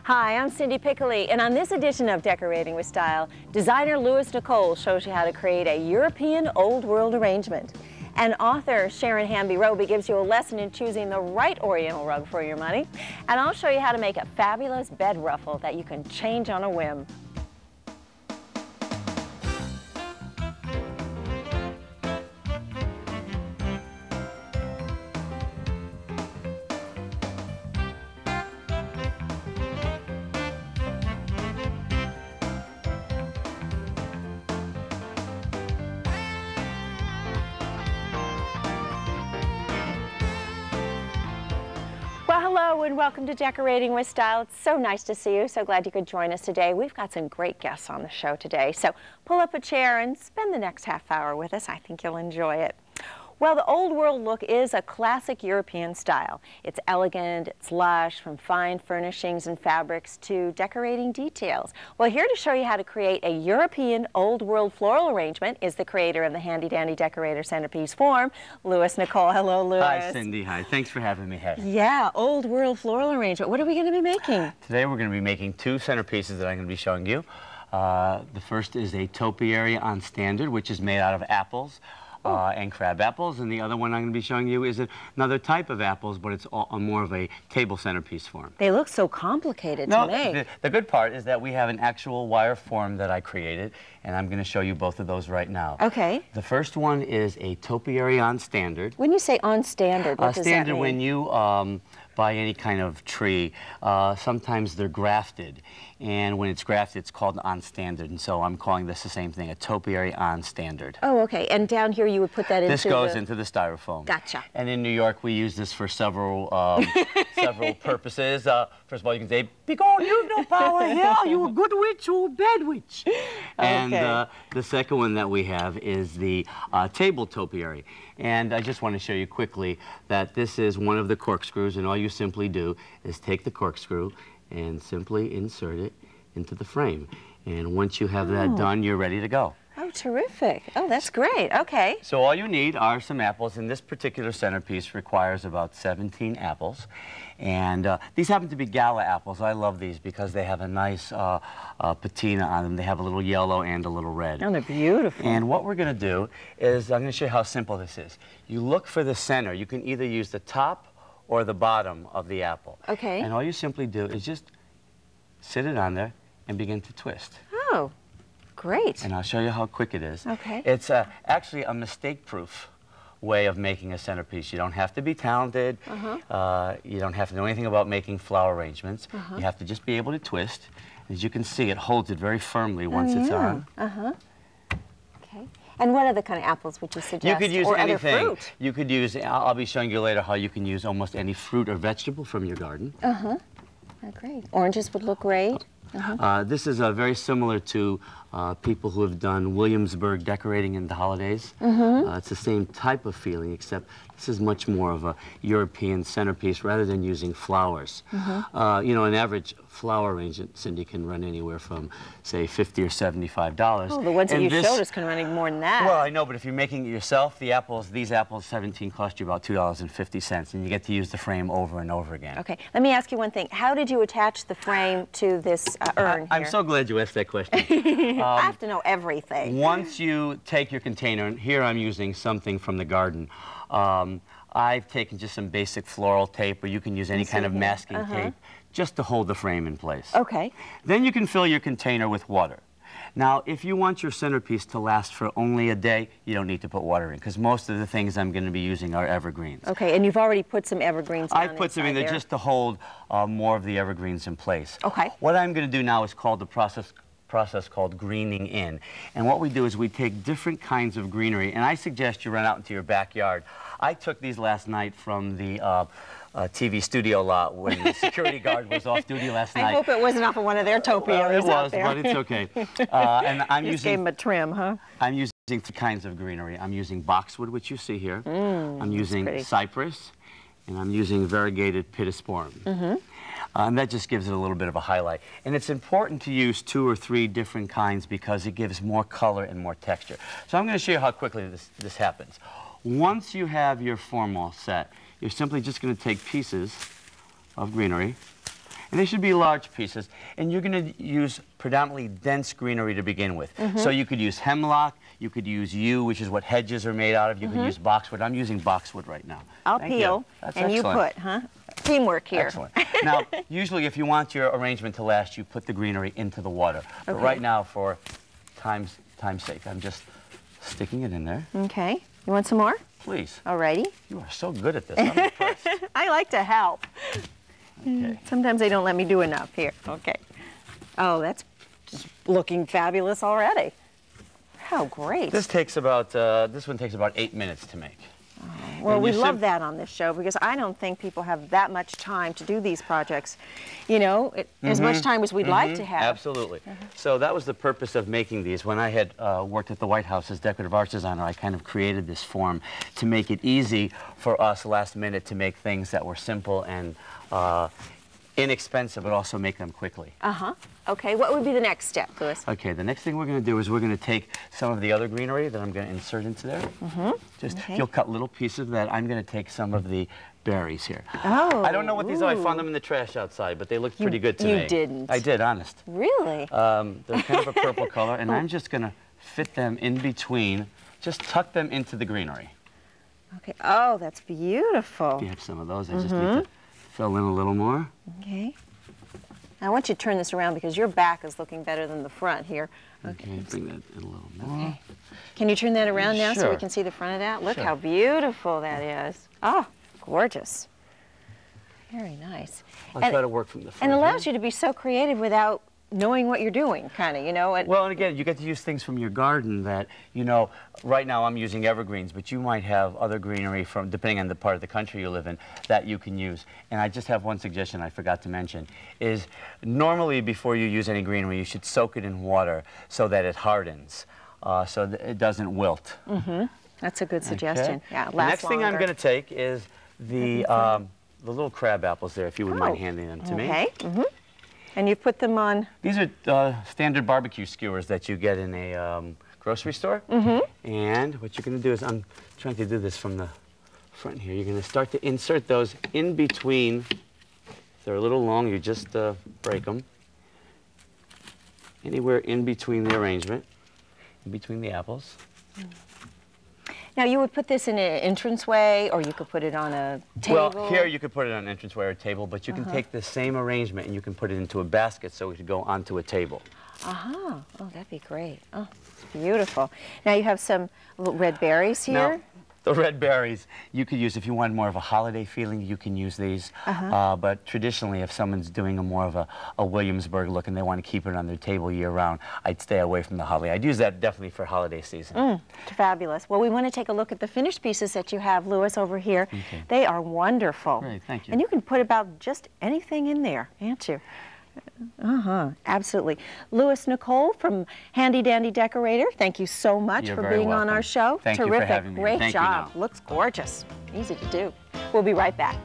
Hi, I'm Cindy Piccoli, and on this edition of Decorating with Style, designer Nicole shows you how to create a European old world arrangement. And author Sharon Hamby-Roby gives you a lesson in choosing the right oriental rug for your money. And I'll show you how to make a fabulous bed ruffle that you can change on a whim. Well, hello and welcome to Decorating with Style. It's so nice to see you. So glad you could join us today. We've got some great guests on the show today. So pull up a chair and spend the next half hour with us. I think you'll enjoy it. Well, the old world look is a classic European style. It's elegant, it's lush, from fine furnishings and fabrics to decorating details. Well, here to show you how to create a European old world floral arrangement is the creator of the handy dandy decorator centerpiece form, Nicole. Hello, Louis. Hi, Cindy. Hi. Thanks for having me here. Yeah, old world floral arrangement. What are we going to be making? Today we're going to be making two centerpieces that I'm going to be showing you. The first is a topiary on standard, which is made out of apples. And crab apples, and the other one I'm going to be showing you is another type of apples, but it's more of a table centerpiece form. They look so complicated to make. The good part is that we have an actual wire form that I created, and I'm going to show you both of those right now. Okay. The first one is a topiary on standard. When you say on standard, what does that mean? Standard, when you buy any kind of tree, sometimes they're grafted, and when it's grafted, it's called on standard, and so I'm calling this the same thing, a topiary on standard. Oh, okay. And down here you would put that into This goes into the styrofoam. Gotcha. And in New York, we use this for several several purposes. First of all, you can say, "Begone, you've no power here. You a good witch or a bad witch." And the second one that we have is the table topiary. And I just want to show you quickly that this is one of the corkscrews, and all you simply do is take the corkscrew and simply insert it into the frame. And once you have that done, you're ready to go. Oh, terrific. Oh, that's great. Okay. So all you need are some apples, and this particular centerpiece requires about 17 apples. And these happen to be gala apples. I love these because they have a nice patina on them. They have a little yellow and a little red. Oh, they're beautiful. And what we're going to do is, I'm going to show you how simple this is. You look for the center. You can either use the top or the bottom of the apple. Okay. And all you simply do is just sit it on there and begin to twist. Oh, great. And I'll show you how quick it is. Okay. It's actually a mistake-proof way of making a centerpiece. You don't have to be talented. You don't have to know anything about making flower arrangements. You have to just be able to twist. As you can see, it holds it very firmly once it's on. Okay. And what other kind of apples would you suggest? You could use or anything. Other fruit? You could use, I'll be showing you later how you can use almost any fruit or vegetable from your garden. Oh, great. Oranges would look great. This is very similar to people who have done Williamsburg decorating in the holidays. It's the same type of feeling, except this is much more of a European centerpiece rather than using flowers. You know, an average flower arrangement, Cindy, can run anywhere from, say, $50 or $75. Oh, the ones that you showed us can run even more than that. Well, I know, but if you're making it yourself, the apples, these apples, 17, cost you about $2.50, and you get to use the frame over and over again. Okay, let me ask you one thing. How did you attach the frame to this urn here? I'm so glad you asked that question. I have to know everything. Once you take your container, and here I'm using something from the garden. I've taken just some basic floral tape, or you can use any kind of masking tape, just to hold the frame in place. Okay. Then you can fill your container with water. Now, if you want your centerpiece to last for only a day, you don't need to put water in, because most of the things I'm going to be using are evergreens. Okay, and you've already put some evergreens down. I've put some in there just to hold more of the evergreens in place. Okay. What I'm going to do now is called the process called greening in. And what we do is we take different kinds of greenery, and I suggest you run out into your backyard. I took these last night from the TV studio lot when the security guard was off duty last night. I hope it wasn't off of one of their topiaries out there. But it's okay. And I'm just gave them a trim, huh? I'm using three kinds of greenery. I'm using boxwood, which you see here. I'm using cypress, and I'm using variegated pittosporum. And that just gives it a little bit of a highlight. And it's important to use 2 or 3 different kinds because it gives more color and more texture. So I'm going to show you how quickly this happens. Once you have your form all set, you're simply just going to take pieces of greenery And they should be large pieces. And you're going to use predominantly dense greenery to begin with. So you could use hemlock, you could use yew, which is what hedges are made out of. You could use boxwood. I'm using boxwood right now. I'll peel, and excellent. You put, huh? Teamwork here. Excellent. Now, usually if you want your arrangement to last, you put the greenery into the water. But right now, for time's sake, I'm just sticking it in there. Okay. You want some more? Please. Alrighty. You are so good at this. I'm impressed. I like to help. Okay. Sometimes they don't let me do enough here. Okay. Oh, that's just looking fabulous already. How great. This takes about, this one takes about 8 minutes to make. Well, we love that on this show because I don't think people have that much time to do these projects. You know, as much time as we'd like to have. Absolutely. So that was the purpose of making these. When I had worked at the White House as decorative arts designer, I kind of created this form to make it easy for us last minute to make things that were simple and inexpensive, but also make them quickly. Okay, what would be the next step, Louis? Okay, the next thing we're going to do is we're going to take some of the other greenery that I'm going to insert into there. Just, you'll cut little pieces of that. I'm going to take some of the berries here. Oh. I don't know what these are. I found them in the trash outside, but they looked pretty good to me. You didn't? I did, honest. Really? They're kind of a purple color, and I'm just going to fit them in between, just tuck them into the greenery. Okay, oh, that's beautiful. You have some of those. I just need to fill in a little more. Okay. Now, I want you to turn this around because your back is looking better than the front here. Okay, bring that in a little more. Okay. Can you turn that around now so we Sure. can see the front of that? Look how beautiful that is. Oh, gorgeous. Very nice. I'll try to work from the front. And allows you to be so creative without knowing what you're doing, kind of, you know? Well, and again, you get to use things from your garden that, you know, right now I'm using evergreens, but you might have other greenery from, depending on the part of the country you live in, that you can use. And I just have one suggestion I forgot to mention, is normally before you use any greenery, you should soak it in water so that it hardens, so that it doesn't wilt. That's a good suggestion. Okay. Yeah, The next thing I'm going to take is the little crab apples there, if you would mind handing them to me. Okay. And you put them on? These are standard barbecue skewers that you get in a grocery store. And what you're going to do is, I'm trying to do this from the front here. You're going to start to insert those in between. If they're a little long, you just break them. Anywhere in between the arrangement, in between the apples. Now, you would put this in an entranceway, or you could put it on a table? Well, here you could put it on an entranceway or a table, but you can take the same arrangement and you can put it into a basket so it could go onto a table. Oh, that'd be great. Oh, it's beautiful. Now, you have some little red berries here. Now, the red berries, you could use, if you want more of a holiday feeling, you can use these. But traditionally, if someone's doing a more of a Williamsburg look and they want to keep it on their table year-round, I'd stay away from the holly. I'd use that definitely for holiday season. Fabulous. Well, we want to take a look at the finished pieces that you have, Louis, over here. They are wonderful. Great, thank you. And you can put about just anything in there, can't you? Absolutely. Louis, Nicole from Handy Dandy Decorator, thank you so much for being on our show. Thank you for having me. Great Thank you job. now. Looks gorgeous. Easy to do. We'll be right back.